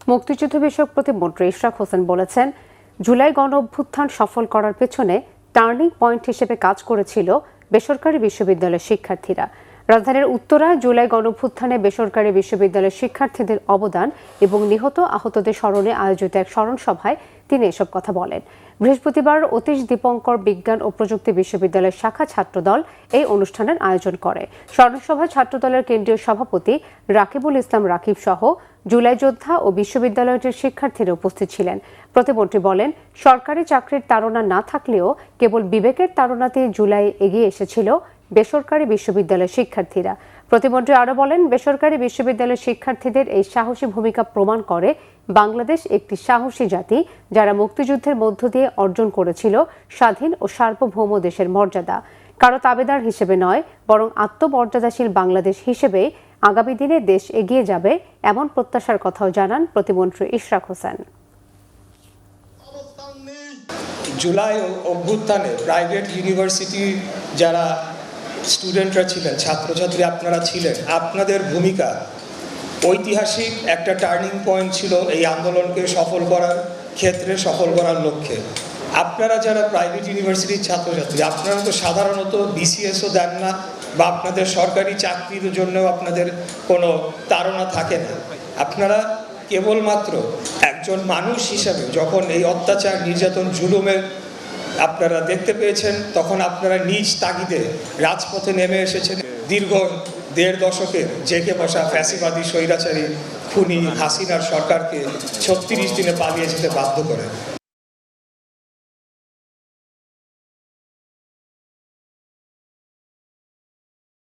মুক্তিযুদ্ধ বিষয়ক প্রতিমন্ত্রী ইশরাক হোসেন বলেছেন, জুলাই গণ অভ্যুত্থান সফল করার পেছনে টার্নিং পয়েন্ট হিসেবে কাজ করেছিল বেসরকারি বিশ্ববিদ্যালয়ের শিক্ষার্থীরা। রাজধানীর উত্তরায় জুলাই গণ অভ্যুত্থানে বেসরকারি বিশ্ববিদ্যালয়ের শিক্ষার্থীদের অবদান এবং নিহত আহতদের স্মরণে আয়োজিত এক স্মরণ সভায় তিনি এসব কথা বলেন। বৃহস্পতিবার অতীশ দীপঙ্কর বিজ্ঞান ও প্রযুক্তি বিশ্ববিদ্যালয়ের শাখা ছাত্রদল এই অনুষ্ঠানের আয়োজন করে। স্মরণ সভায় ছাত্রদলের কেন্দ্রীয় সভাপতি রাকিবুল ইসলাম রাকিব সহ জুলাই যোদ্ধা ও বিশ্ববিদ্যালয়টির শিক্ষার্থীরা উপস্থিত ছিলেন। প্রতিমন্ত্রী বলেন, সরকারি চাকরির তাড়না না থাকলেও কেবল বিবেকের তাড়নাতেই জুলাই এগিয়ে এসেছিল বেসরকারি বিশ্ববিদ্যালয়ের শিক্ষার্থীরা। প্রতিমন্ত্রী আরও বলেন, বেসরকারি বিশ্ববিদ্যালয়ের শিক্ষার্থীদের এই সাহসী ভূমিকা প্রমাণ করে বাংলাদেশ একটি সাহসী জাতি, যারা মুক্তিযুদ্ধের মধ্য দিয়ে অর্জন করেছিল স্বাধীন ও সার্বভৌম দেশের মর্যাদা। কারো তাবেদার হিসেবে নয়, বরং আত্মমর্যাদাশীল বাংলাদেশ হিসেবে আগামী দিনে দেশ এগিয়ে যাবে, এমন প্রত্যাশার কথাও জানান প্রতিমন্ত্রী ইশরাক হোসেন। জুলাই অভ্যুত্থানে প্রাইভেট ইউনিভার্সিটি যারা স্টুডেন্টরা ছিলেন, ছাত্রছাত্রী আপনারা ছিলেন, আপনাদের ভূমিকা ঐতিহাসিক একটা টার্নিং পয়েন্ট ছিল এই আন্দোলনকে সফল করার ক্ষেত্রে, সফল করার লক্ষ্যে। আপনারা যারা প্রাইভেট ইউনিভার্সিটির ছাত্রছাত্রী, আপনারা তো সাধারণত বিসিএসও দেন না, বা আপনাদের সরকারি চাকরির জন্যও আপনাদের কোনো তাড়না থাকে না। আপনারা কেবলমাত্র একজন মানুষ হিসাবে যখন এই অত্যাচার, নির্যাতন, জুলুমের আপনারা দেখতে পেয়েছেন, তখন আপনারা নিজ তাগিদে রাজপথে নেমে এসেছেন। দীর্ঘ ১.৫ দশকের জেগে বসা ফ্যাসিবাদী স্বৈরাচারী খুনি হাসিনার সরকারকে ৩৬ দিনে পালিয়ে যেতে বাধ্য করে।